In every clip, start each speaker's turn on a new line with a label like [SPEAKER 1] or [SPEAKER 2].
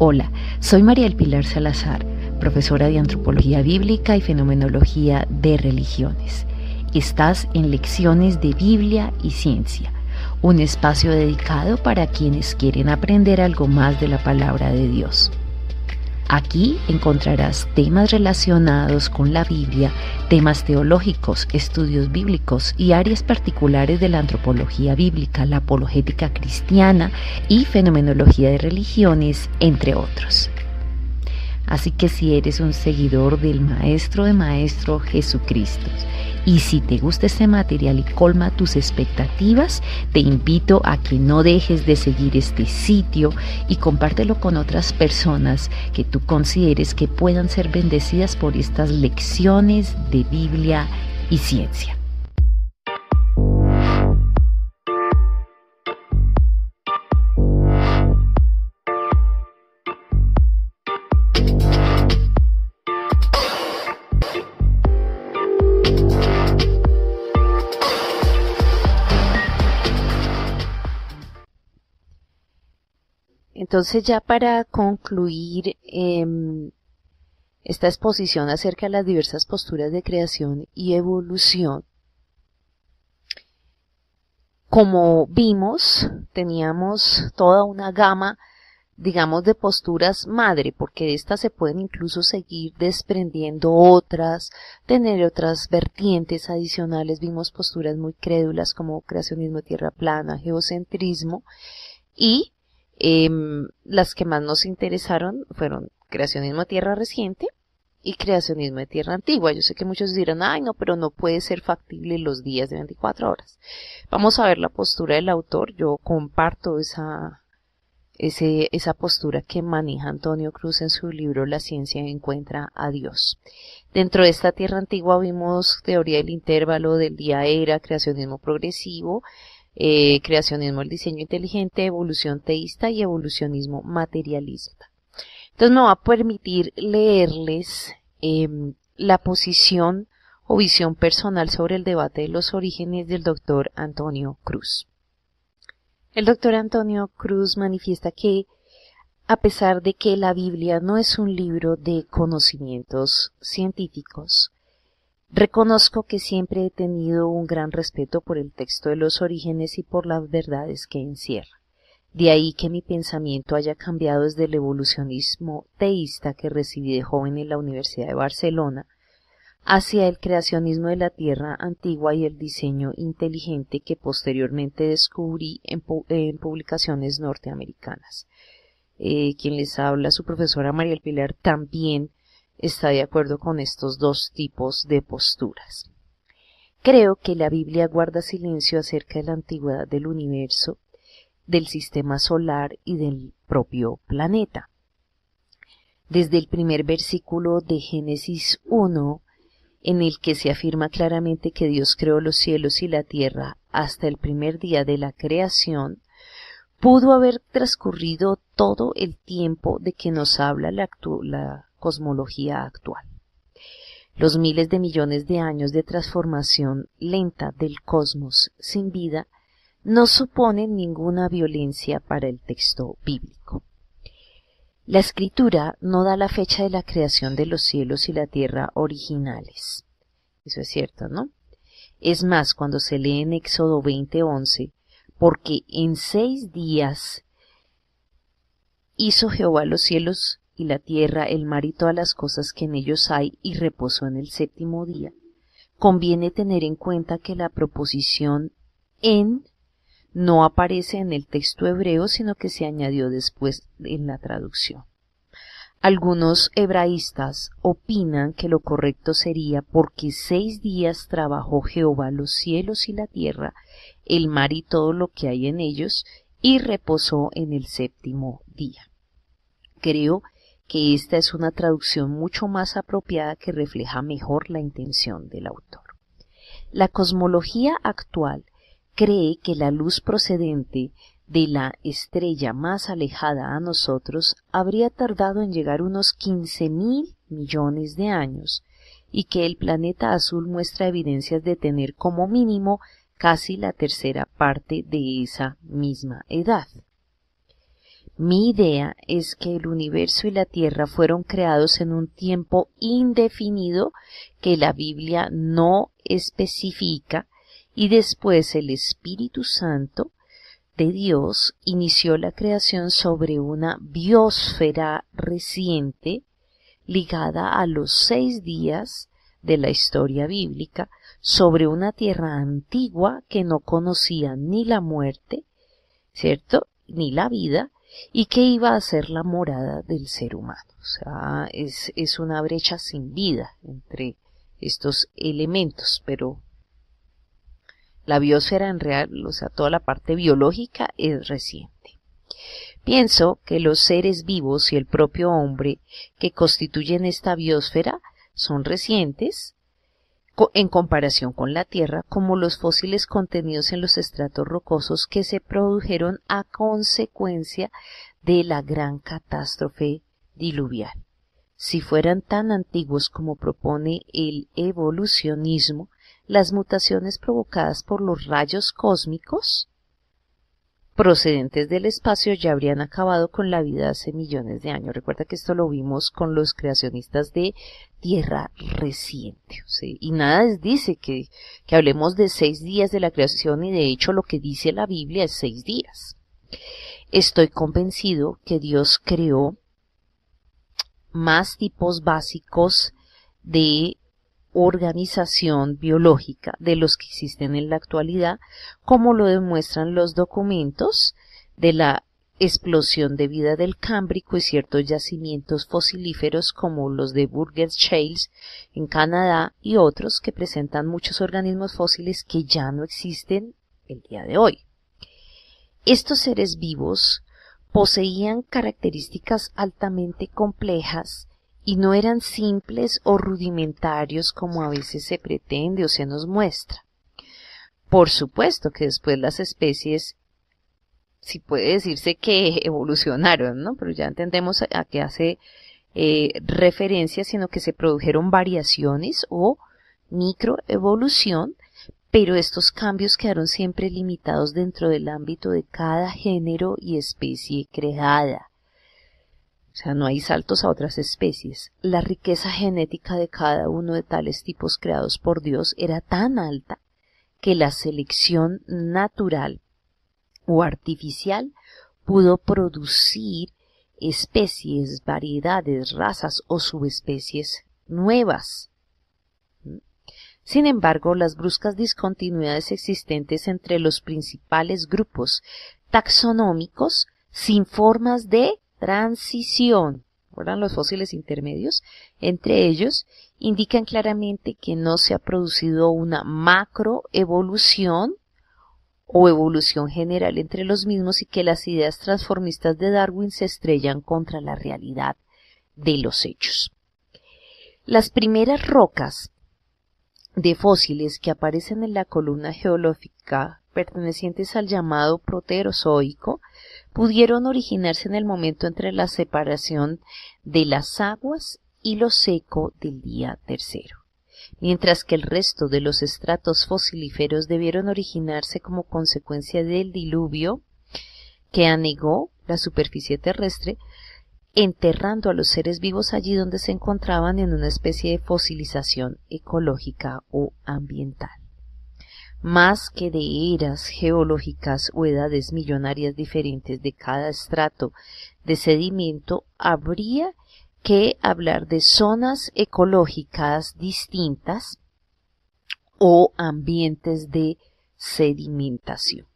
[SPEAKER 1] Hola, soy María del Pilar Salazar, profesora de Antropología Bíblica y Fenomenología de Religiones. Estás en Lecciones de Biblia y Ciencia, un espacio dedicado para quienes quieren aprender algo más de la palabra de Dios. Aquí encontrarás temas relacionados con la Biblia, temas teológicos, estudios bíblicos y áreas particulares de la antropología bíblica, la apologética cristiana y fenomenología de religiones, entre otros. Así que si eres un seguidor del Maestro de Maestros Jesucristo y si te gusta este material y colma tus expectativas, te invito a que no dejes de seguir este sitio y compártelo con otras personas que tú consideres que puedan ser bendecidas por estas lecciones de Biblia y ciencia. Entonces, ya para concluir esta exposición acerca de las diversas posturas de creación y evolución, como vimos, teníamos toda una gama, digamos, de posturas madre, porque de estas se pueden incluso seguir desprendiendo otras, tener otras vertientes adicionales. Vimos posturas muy crédulas como creacionismo de tierra plana, geocentrismo, y las que más nos interesaron fueron creacionismo de tierra reciente y creacionismo de tierra antigua. Yo sé que muchos dirán, ay no, pero no puede ser factible los días de 24 horas. Vamos a ver la postura del autor. Yo comparto esa postura que maneja Antonio Cruz en su libro La ciencia encuentra a Dios. Dentro de esta tierra antigua vimos teoría del intervalo, del día-era, creacionismo progresivo, creacionismo del diseño inteligente, evolución teísta y evolucionismo materialista. Entonces me va a permitir leerles la posición o visión personal sobre el debate de los orígenes del doctor Antonio Cruz. El doctor Antonio Cruz manifiesta que, a pesar de que la Biblia no es un libro de conocimientos científicos, reconozco que siempre he tenido un gran respeto por el texto de los orígenes y por las verdades que encierra. De ahí que mi pensamiento haya cambiado desde el evolucionismo teísta que recibí de joven en la Universidad de Barcelona hacia el creacionismo de la tierra antigua y el diseño inteligente que posteriormente descubrí en publicaciones norteamericanas. Quien les habla, su profesora María del Pilar, también está de acuerdo con estos dos tipos de posturas. Creo que la Biblia guarda silencio acerca de la antigüedad del universo, del sistema solar y del propio planeta. Desde el primer versículo de Génesis 1, en el que se afirma claramente que Dios creó los cielos y la tierra hasta el primer día de la creación, pudo haber transcurrido todo el tiempo de que nos habla la cosmología actual. Los miles de millones de años de transformación lenta del cosmos sin vida no suponen ninguna violencia para el texto bíblico. La Escritura no da la fecha de la creación de los cielos y la tierra originales. Eso es cierto, ¿no? Es más, cuando se lee en Éxodo 20:11, porque en 6 días hizo Jehová los cielos y la tierra, el mar y todas las cosas que en ellos hay, y reposó en el séptimo día. Conviene tener en cuenta que la proposición en no aparece en el texto hebreo, sino que se añadió después en la traducción. Algunos hebraístas opinan que lo correcto sería porque 6 días trabajó Jehová los cielos y la tierra, el mar y todo lo que hay en ellos, y reposó en el séptimo día. Creo que esta es una traducción mucho más apropiada que refleja mejor la intención del autor. La cosmología actual cree que la luz procedente de la estrella más alejada a nosotros habría tardado en llegar unos 15.000 millones de años y que el planeta azul muestra evidencias de tener como mínimo casi la tercera parte de esa misma edad. Mi idea es que el universo y la Tierra fueron creados en un tiempo indefinido que la Biblia no especifica y después el Espíritu Santo de Dios inició la creación sobre una biosfera reciente ligada a los 6 días de la historia bíblica sobre una tierra antigua que no conocía ni la muerte, ¿cierto?, ni la vida, y que iba a ser la morada del ser humano. O sea, es una brecha sin vida entre estos elementos, pero la biosfera en real, o sea, toda la parte biológica es reciente. Pienso que los seres vivos y el propio hombre que constituyen esta biosfera son recientes en comparación con la Tierra, como los fósiles contenidos en los estratos rocosos que se produjeron a consecuencia de la gran catástrofe diluvial. Si fueran tan antiguos como propone el evolucionismo, las mutaciones provocadas por los rayos cósmicos procedentes del espacio ya habrían acabado con la vida hace millones de años. Recuerda que esto lo vimos con los creacionistas de Tierra reciente. ¿Sí? Y nada dice que hablemos de 6 días de la creación, y de hecho lo que dice la Biblia es 6 días. Estoy convencido que Dios creó más tipos básicos de organización biológica de los que existen en la actualidad, como lo demuestran los documentos de la explosión de vida del Cámbrico y ciertos yacimientos fosilíferos como los de Burgess Shales en Canadá y otros que presentan muchos organismos fósiles que ya no existen el día de hoy. Estos seres vivos poseían características altamente complejas y no eran simples o rudimentarios como a veces se pretende o se nos muestra. Por supuesto que después las especies, sí puede decirse que evolucionaron, ¿no? Pero ya entendemos a qué hace referencia, sino que se produjeron variaciones o microevolución, pero estos cambios quedaron siempre limitados dentro del ámbito de cada género y especie creada. O sea, no hay saltos a otras especies. La riqueza genética de cada uno de tales tipos creados por Dios era tan alta que la selección natural o artificial pudo producir especies, variedades, razas o subespecies nuevas. Sin embargo, las bruscas discontinuidades existentes entre los principales grupos taxonómicos sin formas de transición, ¿recuerdan los fósiles intermedios? Entre ellos, indican claramente que no se ha producido una macroevolución o evolución general entre los mismos y que las ideas transformistas de Darwin se estrellan contra la realidad de los hechos. Las primeras rocas de fósiles que aparecen en la columna geológica pertenecientes al llamado Proterozoico pudieron originarse en el momento entre la separación de las aguas y lo seco del día tercero, mientras que el resto de los estratos fosilíferos debieron originarse como consecuencia del diluvio que anegó la superficie terrestre, enterrando a los seres vivos allí donde se encontraban en una especie de fosilización ecológica o ambiental. Más que de eras geológicas o edades millonarias diferentes de cada estrato de sedimento, habría que hablar de zonas ecológicas distintas o ambientes de sedimentación.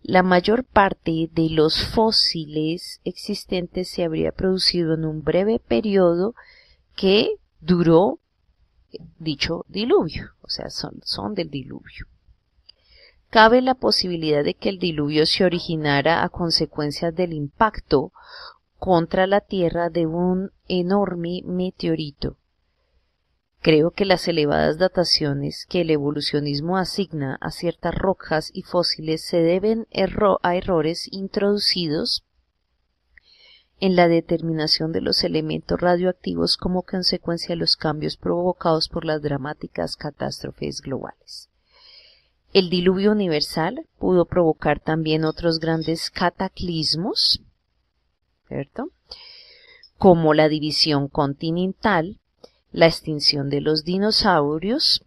[SPEAKER 1] La mayor parte de los fósiles existentes se habría producido en un breve periodo que duró dicho diluvio, o sea, son del diluvio. Cabe la posibilidad de que el diluvio se originara a consecuencia del impacto contra la Tierra de un enorme meteorito. Creo que las elevadas dataciones que el evolucionismo asigna a ciertas rocas y fósiles se deben a errores introducidos en la determinación de los elementos radioactivos como consecuencia de los cambios provocados por las dramáticas catástrofes globales. El diluvio universal pudo provocar también otros grandes cataclismos ¿cierto? Como la división continental, la extinción de los dinosaurios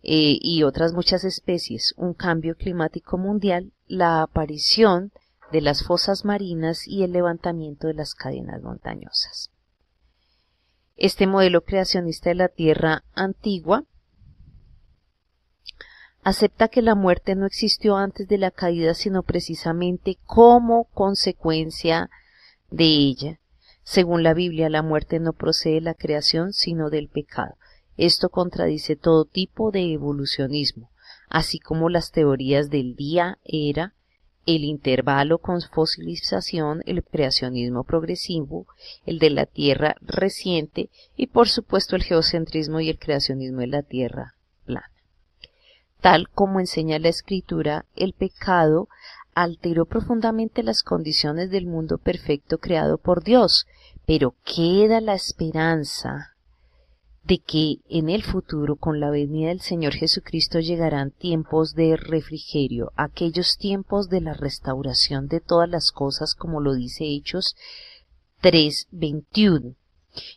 [SPEAKER 1] y otras muchas especies, un cambio climático mundial, la aparición de las fosas marinas y el levantamiento de las cadenas montañosas. Este modelo creacionista de la Tierra antigua acepta que la muerte no existió antes de la caída, sino precisamente como consecuencia de ella. Según la Biblia, la muerte no procede de la creación, sino del pecado. Esto contradice todo tipo de evolucionismo, así como las teorías del día-era, el intervalo con fosilización, el creacionismo progresivo, el de la Tierra reciente y, por supuesto, el geocentrismo y el creacionismo de la Tierra plana. Tal como enseña la Escritura, el pecado alteró profundamente las condiciones del mundo perfecto creado por Dios, pero queda la esperanza de que en el futuro, con la venida del Señor Jesucristo, llegarán tiempos de refrigerio, aquellos tiempos de la restauración de todas las cosas, como lo dice Hechos 3:21,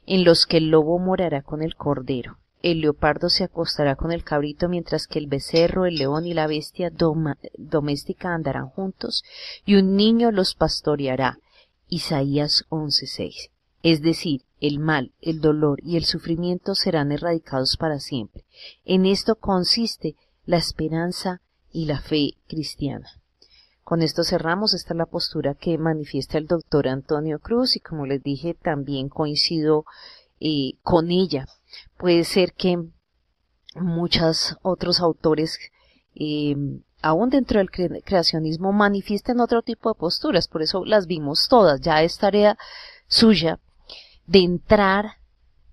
[SPEAKER 1] en los que el lobo morará con el cordero, el leopardo se acostará con el cabrito, mientras que el becerro, el león y la bestia doméstica andarán juntos, y un niño los pastoreará. Isaías 11:6. Es decir, el mal, el dolor y el sufrimiento serán erradicados para siempre. En esto consiste la esperanza y la fe cristiana. Con esto cerramos. Esta es la postura que manifiesta el doctor Antonio Cruz y, como les dije, también coincido con ella. Puede ser que muchos otros autores, aún dentro del creacionismo, manifiesten otro tipo de posturas, por eso las vimos todas. Ya es tarea suya de entrar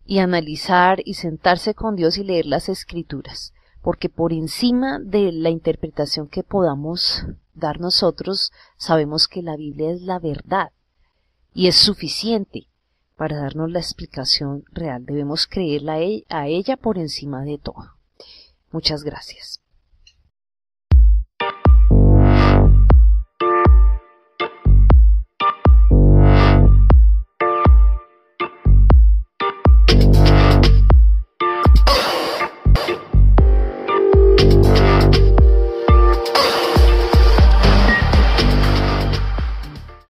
[SPEAKER 1] y analizar y sentarse con Dios y leer las Escrituras, porque por encima de la interpretación que podamos dar nosotros, sabemos que la Biblia es la verdad y es suficiente para darnos la explicación real. Debemos creerla a ella por encima de todo. Muchas gracias.